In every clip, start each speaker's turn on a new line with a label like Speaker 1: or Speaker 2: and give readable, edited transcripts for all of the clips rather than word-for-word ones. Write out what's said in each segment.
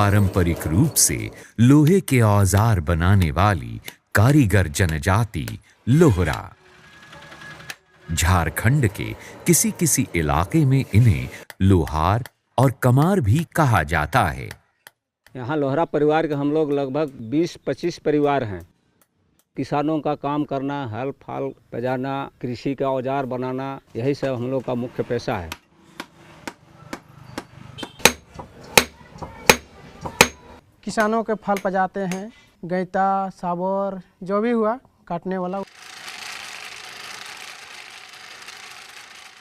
Speaker 1: पारंपरिक रूप से लोहे के औजार बनाने वाली कारीगर जनजाति लोहरा। झारखंड के किसी किसी इलाके में इन्हें लोहार और कमार भी कहा जाता है।
Speaker 2: यहाँ लोहरा परिवार के हम लोग लगभग 20-25 परिवार हैं। किसानों का काम करना, हल फाल बजाना, कृषि का औजार बनाना, यही सब हम लोग का मुख्य पेशा है।
Speaker 3: किसानों के फल पजाते हैं, गैता, साबर, जो भी हुआ काटने वाला।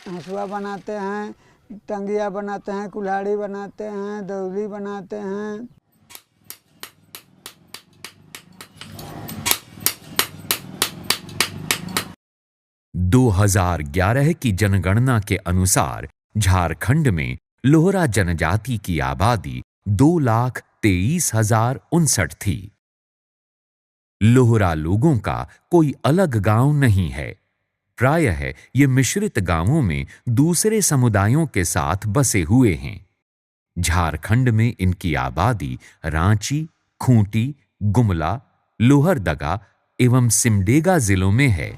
Speaker 4: हंसुआ बनाते हैं, टंगिया बनाते हैं, कुल्हाड़ी बनाते हैं, दौली बनाते हैं।
Speaker 1: दो 2011 की जनगणना के अनुसार झारखंड में लोहरा जनजाति की आबादी 2,23,059 थी। लोहरा लोगों का कोई अलग गांव नहीं है। प्रायः ये मिश्रित गांवों में दूसरे समुदायों के साथ बसे हुए हैं। झारखंड में इनकी आबादी रांची, खूंटी, गुमला, लोहरदगा एवं सिमडेगा जिलों में है।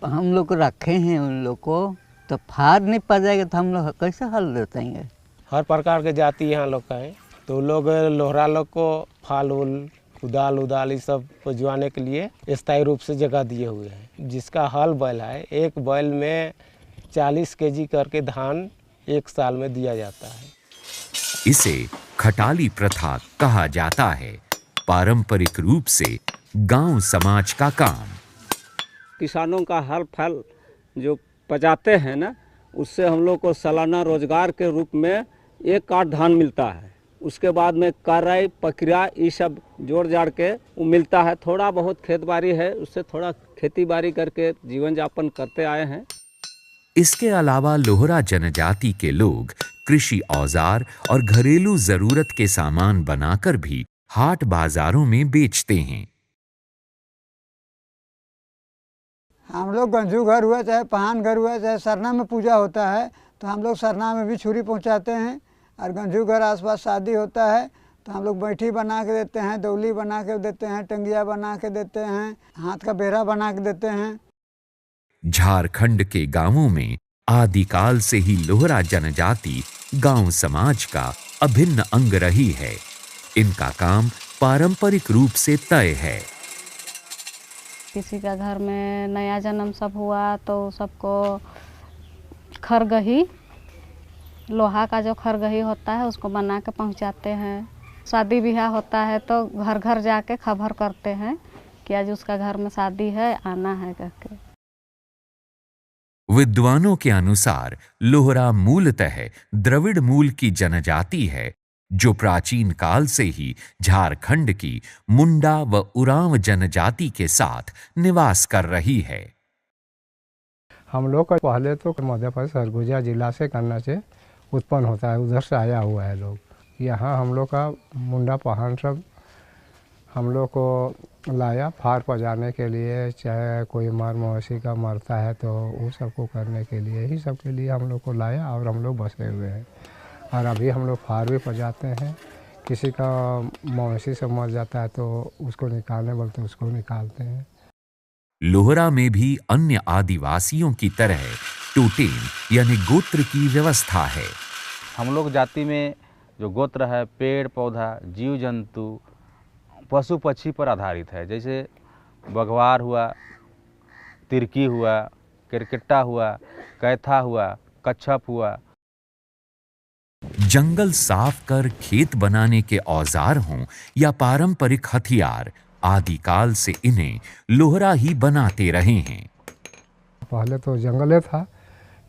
Speaker 5: हम लोग रखे हैं उन लोग को, तो फाड़ नहीं पड़ जाएगा तो हम लोग कैसे हल देतेंगे।
Speaker 6: हर प्रकार के जाति यहाँ लोग का है, तो लोग लोहरा लोग को फाल उल उदाल ये सब पजवाने के लिए स्थायी रूप से जगह दिए हुए हैं। जिसका हल बैल है, एक बैल में 40 केजी करके धान एक साल में दिया जाता है।
Speaker 1: इसे खटाली प्रथा कहा जाता है। पारंपरिक रूप से गांव समाज का काम।
Speaker 2: किसानों का हल फल जो पजाते हैं ना, उससे हम लोग को सालाना रोजगार के रूप में 1 काठ धान मिलता है। उसके बाद में कराई, पकड़ा, ये सब जोड़ जाड़ के वो मिलता है। थोड़ा बहुत खेत बाड़ी है, उससे थोड़ा खेती बाड़ी करके जीवन यापन करते आए हैं।
Speaker 1: इसके अलावा लोहरा जनजाति के लोग कृषि औजार और घरेलू जरूरत के सामान बनाकर भी हाट बाजारों में बेचते हैं।
Speaker 4: हम लोग गंजू घर हुआ, चाहे पहान घर हुआ, चाहे सरना में पूजा होता है तो हम लोग सरना में भी छुरी पहुंचाते हैं। और गंजू घर आसपास शादी होता है तो हम लोग बैठी बना के देते हैं, दौली बना के देते हैं, टंगिया बना के देते हैं, हाथ का बेरा बना के देते हैं।
Speaker 1: झारखंड के गांवों में आदिकाल से ही लोहरा जनजाति गांव समाज का अभिन्न अंग रही है। इनका काम पारंपरिक रूप से तय है।
Speaker 7: किसी का घर में नया जन्म सब हुआ तो सबको खरगही, लोहा का जो खरगही होता है उसको बना के पहुंचाते हैं। शादी ब्याह होता है तो घर घर जाके खबर करते हैं कि आज उसका घर में शादी है, आना है करके।
Speaker 1: विद्वानों के अनुसार लोहरा मूलतः द्रविड़ मूल की जनजाति है, जो प्राचीन काल से ही झारखंड की मुंडा व उरांव जनजाति के साथ निवास कर रही है।
Speaker 8: हम लोग का पहले तो मध्य प्रदेश सरगुजा जिला से करना से उत्पन्न होता है, उधर से आया हुआ है लोग। यहाँ हम लोग का मुंडा पहान सब हम लोग को लाया फाड़ पजाने के लिए, चाहे कोई मर मवेशी का मरता है तो वो सबको करने के लिए ही सब के लिए हम लोग को लाया और हम लोग बसे हुए हैं। और अभी हम लोग फाड़ भी पजाते हैं। किसी का मवेशी से मर जाता है तो उसको निकालने बोलते उसको निकालते हैं।
Speaker 1: लोहरा में भी अन्य आदिवासियों की तरह टोटेम यानी गोत्र की व्यवस्था है।
Speaker 9: हम लोग जाति में जो गोत्र है पेड़ पौधा, जीव जंतु, पशु पक्षी पर आधारित है। जैसे बघवार हुआ, तिरकी हुआ, केरकेट्टा हुआ, कैथा हुआ, कच्छप हुआ।
Speaker 1: जंगल साफ कर खेत बनाने के औजार हों या पारंपरिक हथियार, आदिकाल से इन्हें लोहरा ही बनाते रहे हैं।
Speaker 8: पहले तो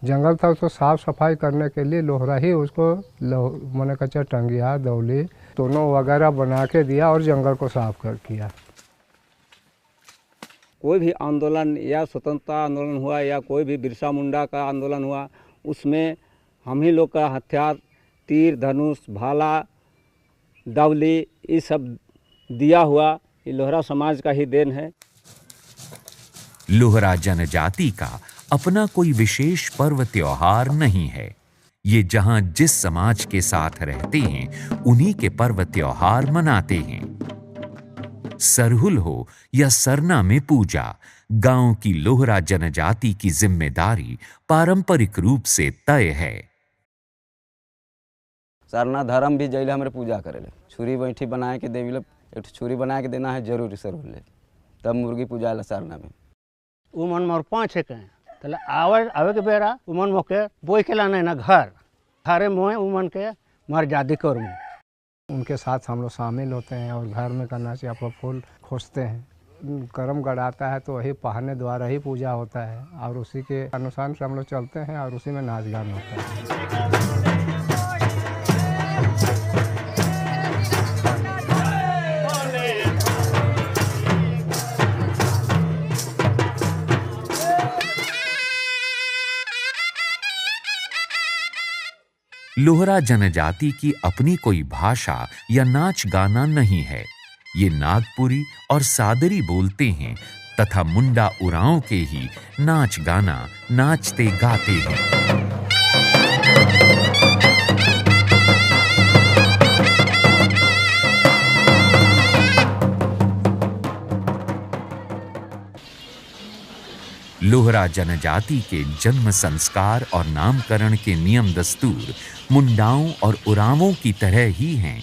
Speaker 8: जंगल था उसको साफ सफाई करने के लिए लोहरा ही उसको मैंने कच्चा टंगिया, दौली दोनों वगैरह बना के दिया और जंगल को साफ कर किया।
Speaker 2: कोई भी आंदोलन या स्वतंत्रता आंदोलन हुआ या कोई भी बिरसा मुंडा का आंदोलन हुआ, उसमें हम ही लोग का हथियार तीर, धनुष, भाला, दवली ये सब दिया हुआ ये लोहरा समाज का ही देन है।
Speaker 1: लोहरा जनजाति का अपना कोई विशेष पर्व त्योहार नहीं है। ये जहां जिस समाज के साथ रहते हैं उन्हीं के पर्व त्योहार मनाते हैं। सरहुल हो या सरना में पूजा, गांव की लोहरा जनजाति की जिम्मेदारी पारंपरिक रूप से तय है।
Speaker 10: सरना धर्म भी जैले हमारे पूजा करेले, छुरी बैठी बनाए के देवी एक छुरी बना के देना है जरूरी सरहुल, तब मुर्गी पूजा ला सरना में।
Speaker 11: उमन मोर 5 एक हैं तले आवे के बेरा उमन मोके बोई के लाना है ना घरे मोए उमन के मर्यादा कर
Speaker 8: उनके साथ हम लोग शामिल होते हैं और घर में करना चाहिए आप फूल खोजते हैं। करम गड़ाता है तो वही पहने द्वारा ही पूजा होता है और उसी के अनुसार से हम लोग चलते हैं और उसी में नाच गान होता है।
Speaker 1: लोहरा जनजाति की अपनी कोई भाषा या नाच गाना नहीं है। ये नागपुरी और सादरी बोलते हैं तथा मुंडा उरांव के ही नाच गाना नाचते गाते हैं। लोहरा जनजाति के जन्म संस्कार और नामकरण के नियम दस्तूर मुंडाओं और उरांवों की तरह ही हैं।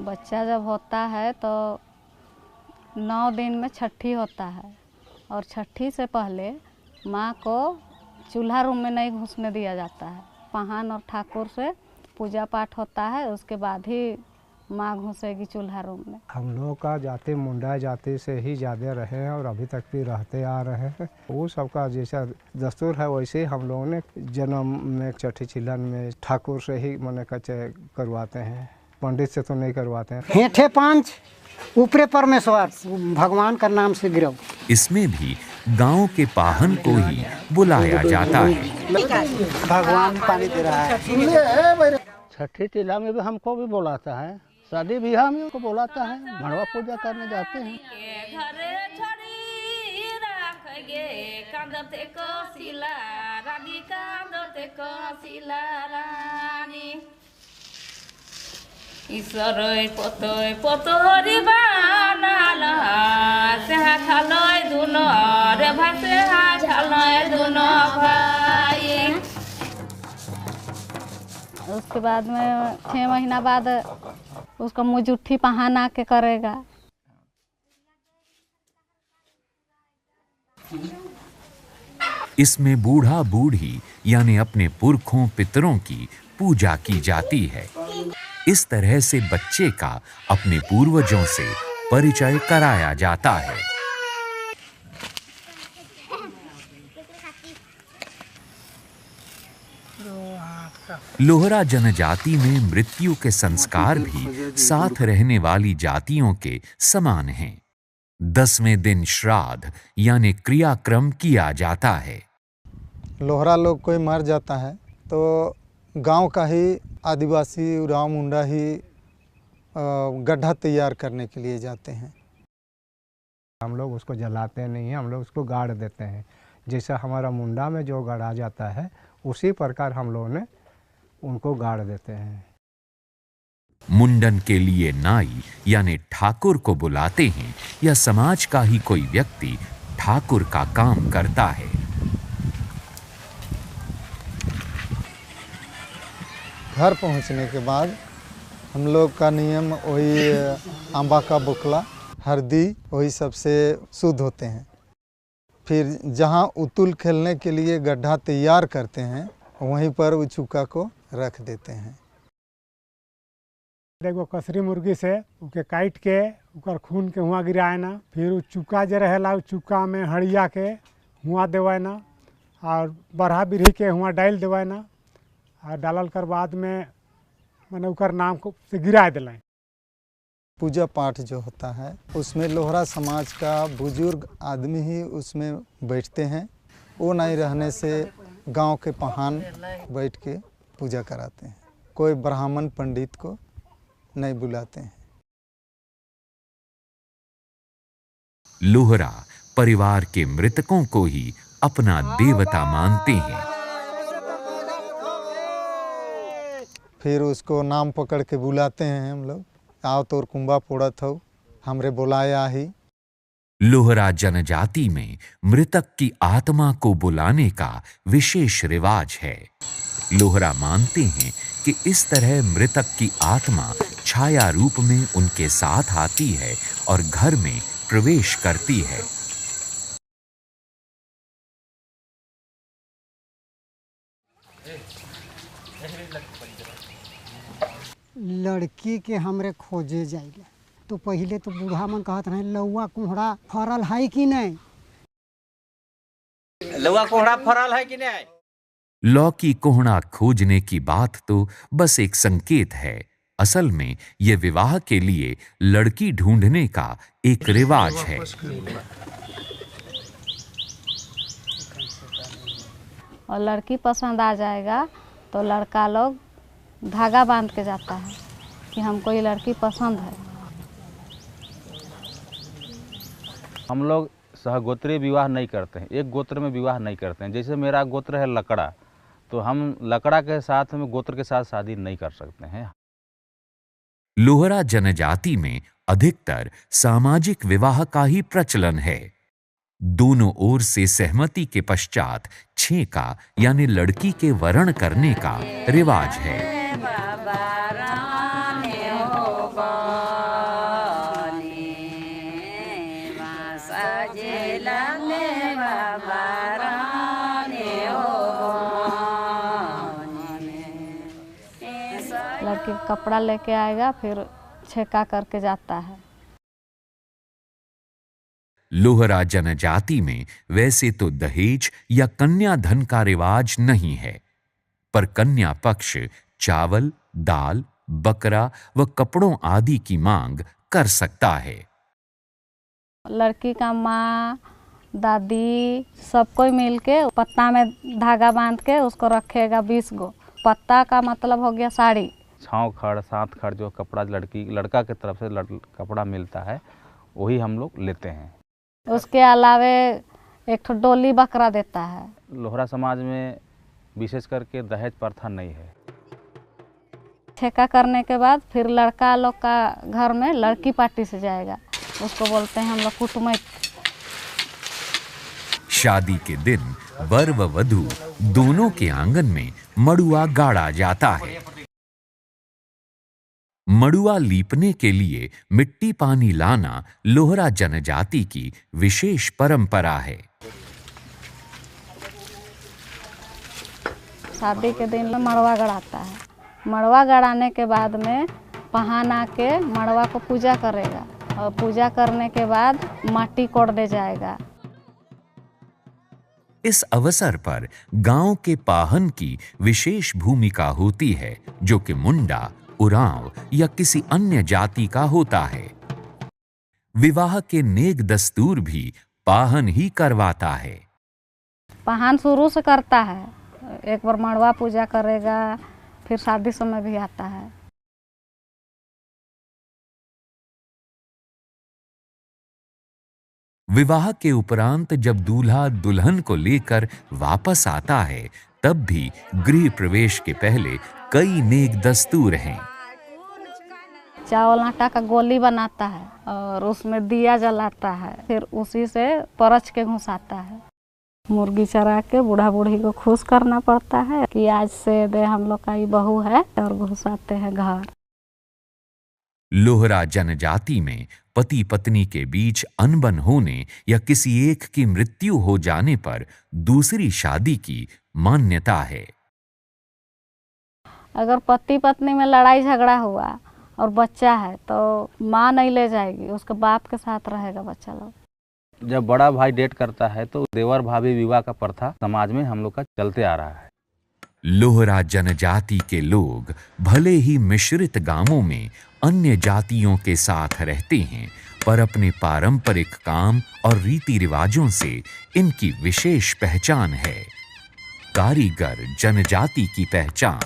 Speaker 7: बच्चा जब होता है तो 9 दिन में छठी होता है और छठी से पहले माँ को चूल्हा रूम में नहीं घुसने दिया जाता है। पहान और ठाकुर से पूजा पाठ होता है, उसके बाद ही माँ घुसेगी चूल्हा रूम में।
Speaker 8: हम लोग का जाति मुंडा जाति से ही ज़्यादा रहे हैं और अभी तक भी रहते आ रहे हैं। वो सबका जैसा दस्तूर है वैसे ही हम लोगों ने जन्म में छठी चिल्हन में ठाकुर से ही मने कच्चे करवाते हैं, पंडित से तो नहीं करवाते हैं।
Speaker 12: हेठे 5 ऊपरे परमेश्वर भगवान का नाम से गिरो।
Speaker 1: इसमें भी गांव के पाहन को ही बुलाया जाता है।
Speaker 12: भगवान पानी दे रहा है।
Speaker 11: छठी टीला में भी हमको भी बुलाता है, शादी ब्याह में को बुलाता है, मड़वा पूजा करने जाते हैं।
Speaker 13: ईश्वरय पतय पतहरि बानाला सेहा खालय दुनो रे भासे खालय दुनो भाई।
Speaker 7: उसके बाद में 6 महीना बाद उसका मुँह जुट्ठी पहना के करेगा।
Speaker 1: इसमें बूढ़ा बूढ़ी यानी अपने पुरखों पितरों की पूजा की जाती है। इस तरह से बच्चे का अपने पूर्वजों से परिचय कराया जाता है। लोहरा जनजाति में मृत्यु के संस्कार भी साथ रहने वाली जातियों के समान हैं। 10वें दिन श्राद्ध यानी क्रियाक्रम किया जाता है।
Speaker 14: लोहरा लोग कोई मर जाता है तो गांव का ही आदिवासी उरांव मुंडा ही गड्ढा तैयार करने के लिए जाते हैं।
Speaker 8: हम लोग उसको जलाते नहीं हैं, हम लोग उसको गाड़ देते हैं। जैसा हमारा मुंडा में जो गाड़ा जाता है उसी प्रकार हम लोगों ने उनको गाड़ देते हैं।
Speaker 1: मुंडन के लिए नाई यानी ठाकुर को बुलाते हैं या समाज का ही कोई व्यक्ति ठाकुर का काम करता है।
Speaker 14: घर पहुंचने के बाद हम लोग का नियम वही आंबा का बुकला हल्दी वही सबसे शुद्ध होते हैं। फिर जहां उतुल खेलने के लिए गड्ढा तैयार करते हैं वहीं पर उस चूका को रख देते हैं।
Speaker 15: एगो कसरी मुर्गी से उके काट के उकर खून के हुआ गिराए ना, फिर उ चूका जो रहेला उ चूका में हड़िया के हुआ देवाए ना और बरहा बिरही के हुआ डाल देवाए ना और डालल कर बाद में मैंने उकर नाम को से गिरा दिलाए।
Speaker 14: पूजा पाठ जो होता है उसमें लोहरा समाज का बुजुर्ग आदमी ही उसमें बैठते हैं। वो नहीं रहने से गांव के पहान बैठ के पूजा कराते हैं। कोई ब्राह्मण पंडित को नहीं बुलाते हैं।
Speaker 1: लोहरा परिवार के मृतकों को ही अपना देवता मानते हैं।
Speaker 14: फिर उसको नाम पकड़ के बुलाते हैं हम लोग, आओ तोर कुंबा पोड़त हो, हमरे बुलाया ही।
Speaker 1: लोहरा जनजाति में मृतक की आत्मा को बुलाने का विशेष रिवाज है। लोहरा मानते हैं कि इस तरह मृतक की आत्मा छाया रूप में उनके साथ आती है और घर में प्रवेश करती है।
Speaker 12: लड़की के हमरे खोजे जाइले तो पहले तो बूढ़ा मन कहत रहे लौआ कोहड़ा फरल है कि नहीं,
Speaker 16: लौआ कोहड़ा फरल है कि नहीं।
Speaker 1: लौकी कोहड़ा खोजने की बात तो बस एक संकेत है। असल में ये विवाह के लिए लड़की ढूंढने का एक रिवाज है।
Speaker 7: और लड़की पसंद आ जाएगा तो लड़का लोग धागा बांध के जाता है कि हमको ये लड़की पसंद है।
Speaker 9: हम लोग सहगोत्रीय विवाह नहीं करते हैं, एक गोत्र में विवाह नहीं करते हैं। जैसे मेरा गोत्र है लकड़ा, तो हम लकड़ा के साथ में गोत्र के साथ शादी नहीं कर सकते हैं।
Speaker 1: लोहरा जनजाति में अधिकतर सामाजिक विवाह का ही प्रचलन है। दोनों ओर से सहमति के पश्चात छेका यानी लड़की के वरण करने का रिवाज है।
Speaker 7: लड़की कपड़ा लेके आएगा, फिर छेका करके जाता है।
Speaker 1: लोहरा जनजाति में वैसे तो दहेज या कन्याधन का रिवाज नहीं है, पर कन्या पक्ष चावल, दाल, बकरा व कपड़ों आदि की मांग कर सकता है।
Speaker 7: लड़की का माँ, दादी सब कोई मिलके पत्ता में धागा बांध के उसको रखेगा 20 गो। पत्ता का मतलब हो गया साड़ी।
Speaker 9: 6 खड़ 7 खड़ जो कपड़ा लड़का के तरफ से कपड़ा मिलता है वही हम लोग लेते हैं।
Speaker 7: उसके अलावे एक ठो डोली बकरा देता है।
Speaker 9: लोहरा समाज में विशेष करके दहेज प्रथा नहीं है।
Speaker 7: छेका करने के बाद फिर लड़का लोग का घर में लड़की पार्टी से जाएगा, उसको बोलते हैं हम लोग कुटुमैत।
Speaker 1: शादी के दिन वर व वधू दोनों के आंगन में मड़ुआ गाड़ा जाता है। मड़ुआ लीपने के लिए मिट्टी पानी लाना लोहरा जनजाति की विशेष परंपरा है।
Speaker 7: शादी के दिन मड़वा गड़ाता है। मड़वा गड़ाने के बाद में पहान आके मड़वा को पूजा करेगा और पूजा करने के बाद माटी कोड़ दे जाएगा।
Speaker 1: इस अवसर पर गांव के पाहन की विशेष भूमिका होती है, जो कि मुंडा, उरांव या किसी अन्य जाति का होता है। विवाह के नेक दस्तूर भी पाहन ही करवाता है।
Speaker 7: पाहन शुरू से करता है, एक बार मड़वा पूजा करेगा, फिर शादी समय भी आता है।
Speaker 1: विवाह के उपरांत जब दूल्हा दुल्हन को लेकर वापस आता है, तब भी गृह प्रवेश के पहले कई नेक दस्तूर हैं।
Speaker 7: चावल आटा का गोली बनाता है और उसमें दिया जलाता है, फिर उसी से परच के घुसाता है। मुर्गी चरा के बूढ़ा बूढ़ी को खुश करना पड़ता है कि आज से दे हम लोग का ये बहू है, और घुसाते हैं घर।
Speaker 1: लोहरा जनजाति में पति पत्नी के बीच अनबन होने या किसी एक की मृत्यु हो जाने पर दूसरी शादी की मान्यता है।
Speaker 7: अगर पति पत्नी में लड़ाई झगड़ा हुआ और बच्चा है तो माँ नहीं ले जाएगी, उसके बाप के साथ रहेगा बच्चा लोग।
Speaker 9: जब बड़ा भाई डेट करता है तो देवर भाभी विवाह का प्रथा समाज में हम लोग का चलते आ रहा है।
Speaker 1: लोहरा जनजाति के लोग भले ही मिश्रित गांवों में अन्य जातियों के साथ रहते हैं, पर अपने पारंपरिक काम और रीति रिवाजों से इनकी विशेष पहचान है। कारीगर जनजाति की पहचान।